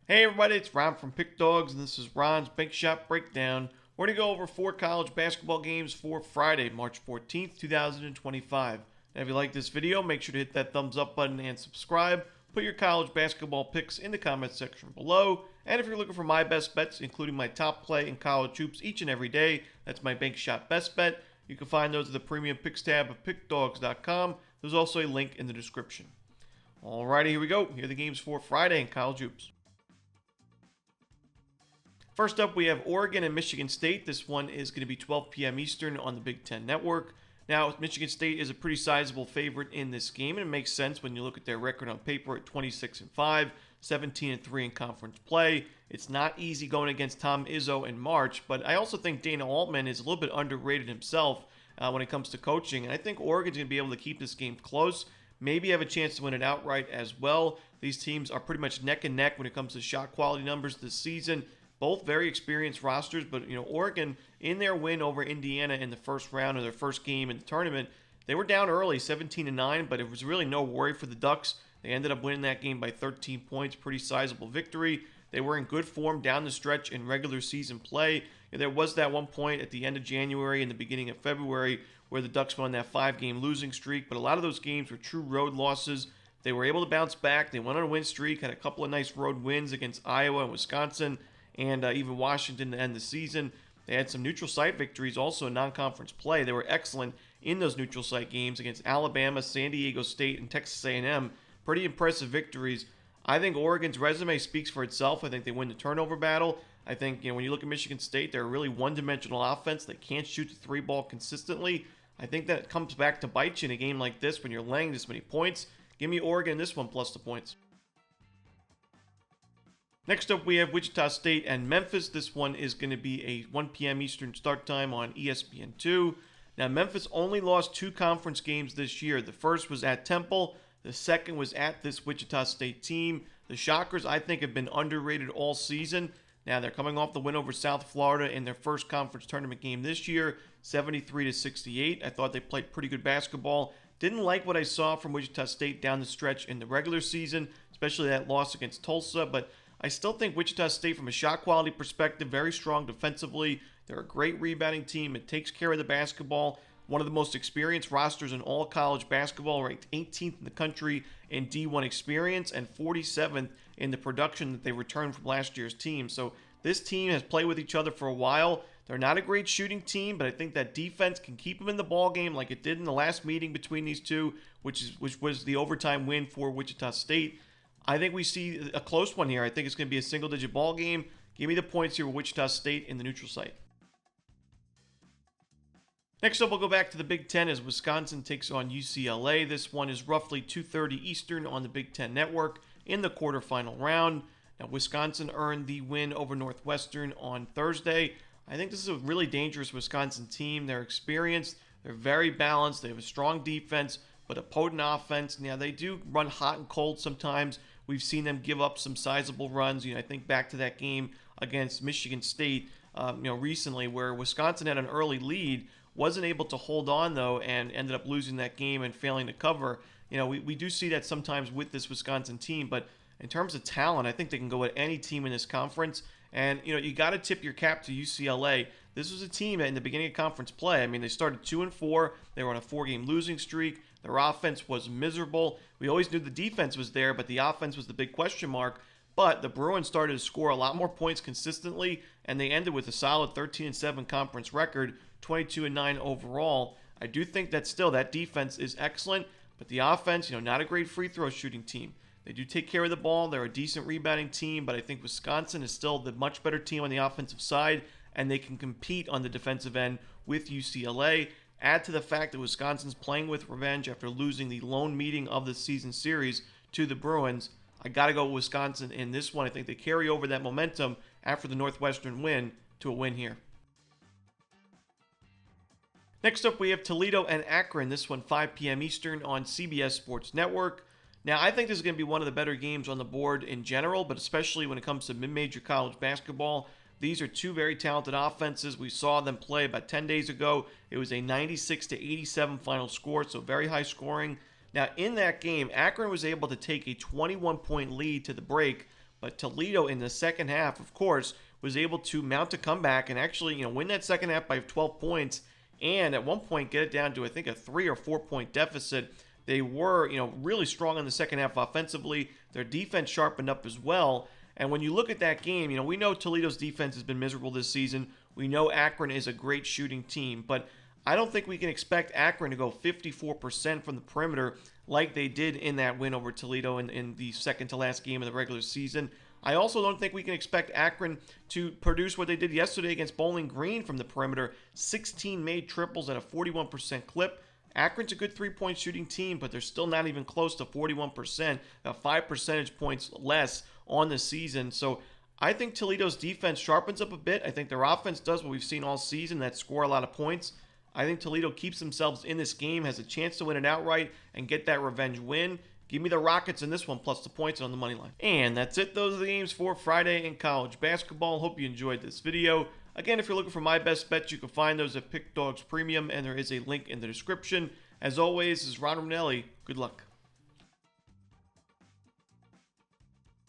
Hey everybody, it's Ron from Pick Dawgz, and this is Ron's Big Shot Breakdown. We're going to go over 4 college basketball games for Friday, March 14th, 2025. Now, if you like this video, make sure to hit that thumbs up button and subscribe. Put your college basketball picks in the comments section below. And if you're looking for my best bets, including my top play in college hoops each and every day, that's my Bank Shot Best Bet. You can find those at the Premium Picks tab of Pickdawgz.com. There's also a link in the description. Alrighty, here we go. Here are the games for Friday in college hoops. First up, we have Oregon and Michigan State. This one is going to be 12 p.m. Eastern on the Big Ten Network. Now, Michigan State is a pretty sizable favorite in this game, and it makes sense when you look at their record on paper at 26-5, 17-3 in conference play. It's not easy going against Tom Izzo in March, but I also think Dana Altman is a little bit underrated himself when it comes to coaching, and I think Oregon's going to be able to keep this game close, maybe have a chance to win it outright as well. These teams are pretty much neck and neck when it comes to shot quality numbers this season. Both very experienced rosters, but Oregon, in their win over Indiana in the first round of their first game in the tournament, they were down early, 17-9, but it was really no worry for the Ducks. They ended up winning that game by 13 points, pretty sizable victory. They were in good form down the stretch in regular season play. And there was that one point at the end of January and the beginning of February where the Ducks went on that 5-game losing streak, but a lot of those games were true road losses. They were able to bounce back. They went on a win streak, had a couple of nice road wins against Iowa and Wisconsin, and even Washington to end the season. They had some neutral site victories also in non-conference play. They were excellent in those neutral site games against Alabama, San Diego State, and Texas A&M. Pretty impressive victories. I think Oregon's resume speaks for itself. I think they win the turnover battle. I think when you look at Michigan State, they're a really one-dimensional offense that can't shoot the three ball consistently. I think that comes back to bite you in a game like this when you're laying this many points. Give me Oregon in this one plus the points. Next up, we have Wichita State and Memphis. This one is going to be a 1 p.m. Eastern start time on ESPN2. Now, Memphis only lost 2 conference games this year. The first was at Temple. The second was at this Wichita State team. The Shockers, I think, have been underrated all season. Now, they're coming off the win over South Florida in their first conference tournament game this year, 73-68. I thought they played pretty good basketball. Didn't like what I saw from Wichita State down the stretch in the regular season, especially that loss against Tulsa, but I still think Wichita State, from a shot quality perspective, very strong defensively. They're a great rebounding team. It takes care of the basketball. One of the most experienced rosters in all college basketball, ranked 18th in the country in D1 experience and 47th in the production that they returned from last year's team. So this team has played with each other for a while. They're not a great shooting team, but I think that defense can keep them in the ball game like it did in the last meeting between these two, which was the overtime win for Wichita State. I think we see a close one here. I think it's going to be a single-digit ball game. Give me the points here with Wichita State in the neutral site. Next up, we'll go back to the Big Ten as Wisconsin takes on UCLA. This one is roughly 2:30 Eastern on the Big Ten Network in the quarterfinal round. Now, Wisconsin earned the win over Northwestern on Thursday. I think this is a really dangerous Wisconsin team. They're experienced. They're very balanced. They have a strong defense, but a potent offense. Now, they do run hot and cold sometimes. We've seen them give up some sizable runs. I think back to that game against Michigan State, recently, where Wisconsin had an early lead, wasn't able to hold on though, and ended up losing that game and failing to cover. We do see that sometimes with this Wisconsin team, but in terms of talent, I think they can go at any team in this conference. And you got to tip your cap to UCLA. This was a team that in the beginning of conference play, they started 2-4. They were on a 4-game losing streak. Their offense was miserable. We always knew the defense was there, but the offense was the big question mark. But the Bruins started to score a lot more points consistently, and they ended with a solid 13-7 conference record, 22-9 overall. I do think that still that defense is excellent, but the offense, not a great free throw shooting team. They do take care of the ball. They're a decent rebounding team, but I think Wisconsin is still the much better team on the offensive side, and they can compete on the defensive end with UCLA. Add to the fact that Wisconsin's playing with revenge after losing the lone meeting of the season series to the Bruins. I got to go with Wisconsin in this one. I think they carry over that momentum after the Northwestern win to a win here. Next up, we have Toledo and Akron. This one 5 p.m. Eastern on CBS Sports Network. Now, I think this is going to be one of the better games on the board in general, but especially when it comes to mid-major college basketball. These are two very talented offenses. We saw them play about 10 days ago. It was a 96-87 final score, so very high scoring. Now, in that game, Akron was able to take a 21-point lead to the break But Toledo in the second half, of course, was able to mount a comeback and actually, win that second half by 12 points and at one point get it down to, I think, a 3 or 4 point deficit. They were, really strong in the second half offensively. Their defense sharpened up as well. And when you look at that game, we know Toledo's defense has been miserable this season. We know Akron is a great shooting team, but I don't think we can expect Akron to go 54% from the perimeter like they did in that win over Toledo in the second to last game of the regular season. I also don't think we can expect Akron to produce what they did yesterday against Bowling Green from the perimeter. 16 made triples at a 41% clip. Akron's a good three-point shooting team, but they're still not even close to 41%, 5 percentage points less on the season. So I think Toledo's defense sharpens up a bit. I think their offense does what we've seen all season, that score a lot of points. I think Toledo keeps themselves in this game, has a chance to win it outright and get that revenge win. Give me the Rockets in this one, plus the points on the money line. And that's it. Those are the games for Friday in college basketball. Hope you enjoyed this video. Again, if you're looking for my best bets, you can find those at Pickdawgz Premium, and there is a link in the description. As always, this is Romanelli. Good luck.